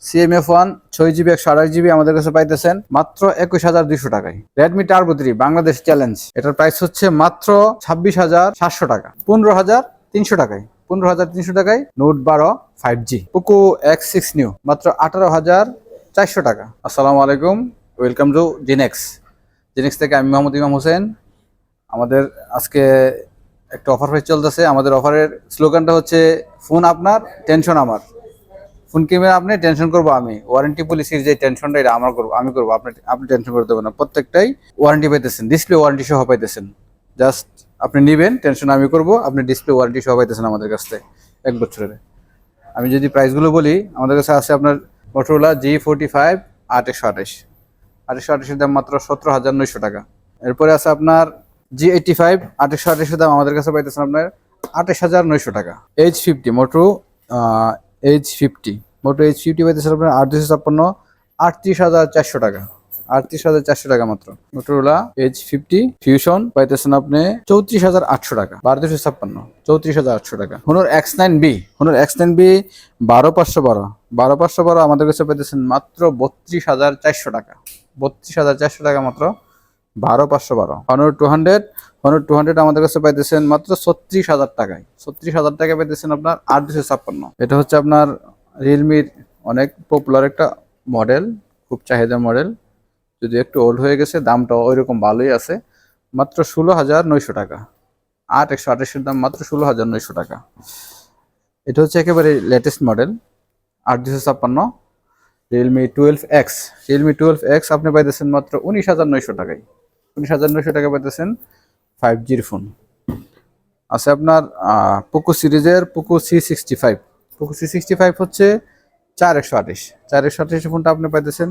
CMF1 6GB 128GB আমাদের কাছে পাইতেছেন মাত্র 21,200 টাকায়। Redmi Turbo 3 বাংলাদেশ চ্যালেঞ্জ, এটার প্রাইস হচ্ছে মাত্র 26,700 টাকা, 15,300 টাকায়। 15,300 টাকায় note 12 5G। Poco X6 new মাত্র 18,400 টাকা। আসসালামু আলাইকুম, ওয়েলকাম টু জিনেক্স। জিনেক্স থেকে আমি মোহাম্মদ ইমাম হোসেন। আমাদের আজকে একটা অফার প্রাইস চলতেছে। আমাদের অফারের স্লোগানটা হচ্ছে ফোন আপনার, টেনশন আমার। ফোন কিনবেন আপনি, টেনশন করবো আমি। ওয়ারেন্টি পলিসির যে টেনশনটা, এটা আমরা করবো, আমি করবো। আপনি টেনশন করতে হবে না। প্রত্যেকটাই ওয়ারেন্টি পাইতেছেন, ডিসপ্লে ওয়ারেন্টি সহ পাইতেছেন। জাস্ট আপনি নেবেন, টেনশন আমি করবো। আপনি ডিসপ্লে ওয়ারেন্টি সহ পাইতেছেন আমাদের কাছ থেকে 1 বছরের। আমি যদি প্রাইসগুলো বলি, আমাদের কাছে আছে আপনার মোটরোলা G45 828। 828 দাম মাত্র 17,900 টাকা। এরপরে আছে আপনার G85 828 দাম আমাদের কাছে পাইতেছেন আপনার 28,900 টাকা। H50 মোটো H50 পাইতেছেন আপনার 8,256 38,400 টাকা। 38,400 টাকা মাত্র। মোটরোলা H50 ফিউশন পাইতেছেন আপনি 34,800 টাকা। 12,256 34,800 টাকা। হুনর X9B 12,512 আমাদের কাছে পাইতেছেন মাত্র 32,400 টাকা। 32,400 টাকা মাত্র। 12,512 Honor 200 আমাদের কাছে পাইতেছেন মাত্র 36,000 টাকায়। 36,000 টাকা পাইতেছেন আপনার 8,256। এটা হচ্ছে আপনার রিয়েলমির অনেক পপুলার একটা মডেল, খুব চাহিদা মডেল। যদি একটু ওল্ড হয়ে গেছে, দামটা ওইরকম ভালোই আছে। মাত্র 16,900 টাকা। 8,128 দাম মাত্র 16,900 টাকা। এটা হচ্ছে একেবারে লেটেস্ট মডেল 8,256 রিয়েলমি 12X আপনি পাইতেছেন মাত্র 19,900 টাকায়। 19,900 টাকা পাইতেছেন 5Gর ফোন। আছে আপনার পোকো সিরিজের পোকো C65 হচ্ছে 4,128 ফোনটা আপনি পাইতেছেন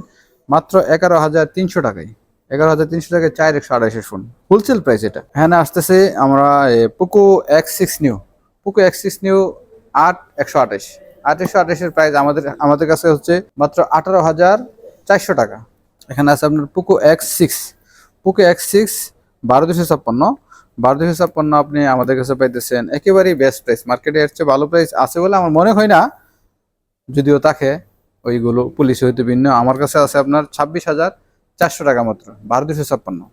মাত্র 11,300 টাকায়। 11,300 টাকায় 4,128 ফোন, হোলসেল প্রাইস এটা। এখানে আসতেছে আমরা পোকো X6 নিউ 8,128 প্রাইস আমাদের কাছে হচ্ছে মাত্র 18,400 টাকা। এখানে আছে আপনার পোকো X6 12,256 আপনি আমাদের কাছে পাইতেছেন একেবারেই বেস্ট প্রাইস। মার্কেটে এর চেয়ে ভালো প্রাইস আছে বলে আমার মনে হয় না, যদিও থাকে ওইগুলো পুলিশ হইতে ভিন্ন। আমার কাছে আছে আপনার 26,400 টাকা মাত্র। 12,256।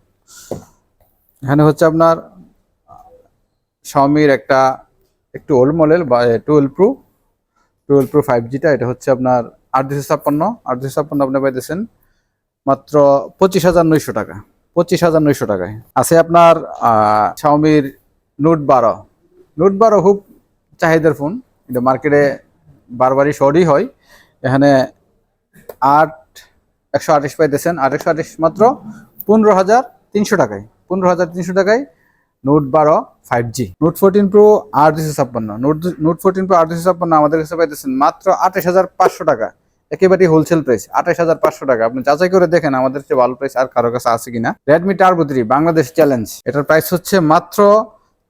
এখানে হচ্ছে আপনার শাওমির একটা একটু ওল্ড মডেল 12 Pro 5Gটা। এটা হচ্ছে আপনার 8,256 আপনি পাইতেছেন মাত্র 25,900 টাকা। 25,900 টাকায়। আছে আপনার শাওমির নোট 12 খুব চাহিদার ফোন। এটা মার্কেটে বারবারই শর্টই হয়। এখানে 128 পাইতেছেন। 128 মাত্র 15,300 টাকায়। 15,300 টাকায় note 12 5G। Note 14 Pro 8,256 note 14 Pro 8,256 আমাদের কাছে পাইতেছেন মাত্র 28,500 টাকা। একেবারেই হোলসেল প্রাইস 28,500 টাকা। আপনি যাচাই করে দেখেন আমাদের চেয়ে ভালো প্রাইস আর কারো কাছে আছে কিনা। Redmi Turbo 3 বাংলাদেশ চ্যালেঞ্জ, এটার প্রাইস হচ্ছে মাত্র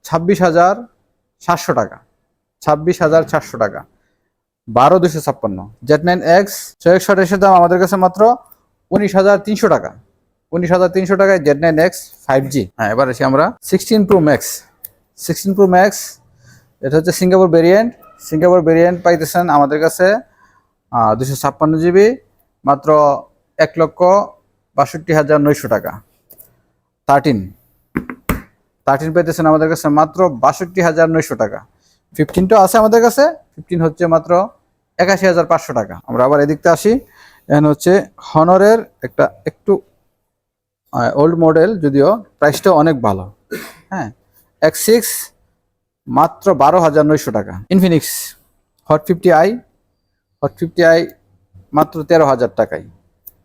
26,700 টাকা। 26,700 টাকা। 12,256 Z9X 628 দাম আমাদের কাছে মাত্র 19,300 টাকা। 19,300 টাকায় Z9X 5G। হ্যাঁ, এবার আসি আমরা 16 Pro Max। এটা হচ্ছে সিঙ্গাপুর ভেরিয়েন্ট পাইতেছেন আমাদের কাছে 256GB মাত্র 1,62,900 টাকা। 13 পাইতেছেন আমাদের কাছে মাত্র 62,900 টাকা। 15টা আছে আমাদের কাছে। 15 হচ্ছে মাত্র 81,500 টাকা। আমরা আবার এদিকতে আসি। এখানে হচ্ছে হনরের একটা একটু ওল্ড মডেল, যদিও প্রাইসটা অনেক ভালো। হ্যাঁ, X6 মাত্র 12,900 টাকা। ইনফিনিক্স হট 50i মাত্র 13,000 টাকায়।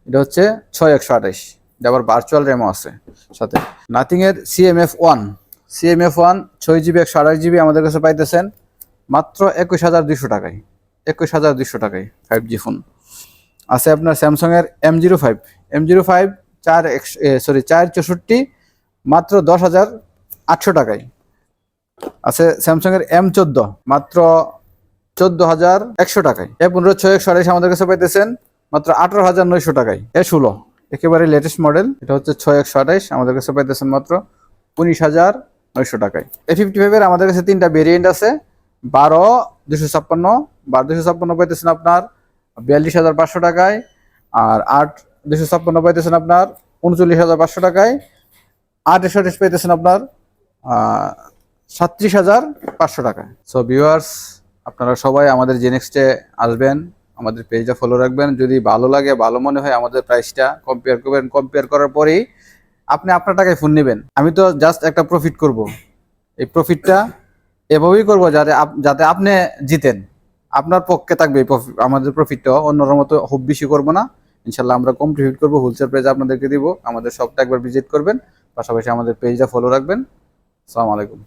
এটা হচ্ছে 6,128। এটা আবার ভার্চুয়াল র্যামও আছে সাথে। নাথিং এর CMF1 6GB 128GB আমাদের কাছে পাইতেছেন মাত্র 21,200 টাকায়। 21,200 টাকায় 5G ফোন। আছে আপনার স্যামসাং এর M05 464 মাত্র 10,800 টাকায়। আছে স্যামসাং এর M14 মাত্র 14,100 টাকায়। A15 6,128 আমাদের কাছে পাইতেছেন মাত্র 18,900 টাকায়। A16 একেবারে লেটেস্ট মডেল, এটা হচ্ছে 6,128 আমাদের কাছে পাইতেছেন মাত্র 19,900 টাকায়। A55 এর আমাদের কাছে 3টা ভেরিয়েন্ট আছে। 12,256 পাইতেছেন আপনার 42,500 টাকায়। আর 8 256 পাইতেছেন আপনার 39,500 টাকায়। 8 পাইতেছেন আপনার 37,500 টাকায়। সো ভিউয়ার্স, আপনারা সবাই আমাদের জেনেক্সটে আসবেন, আমাদের পেজটা ফলো রাখবেন। যদি ভালো লাগে, ভালো মনে হয়, আমাদের প্রাইসটা কম্পেয়ার করবেন। কম্পেয়ার করার পরেই আপনি আপনার টাকায় ফোন নেবেন। আমি তো জাস্ট একটা প্রফিট করব, এই প্রফিটটা এভাবেই করবো যাতে আপনি জিতেন, আপনার পক্ষে থাকবে এই আমাদের প্রফিটটা। অন্যর মতো খুব বেশি করবো না, ইনশাল্লাহ আমরা কম প্রফিট করবো। হোলসেল প্রাইস আপনাদেরকে দিব। আমাদের শপটা একবার ভিজিট করবেন, পাশাপাশি আমাদের পেজটা ফলো রাখবেন। আসসালামু আলাইকুম।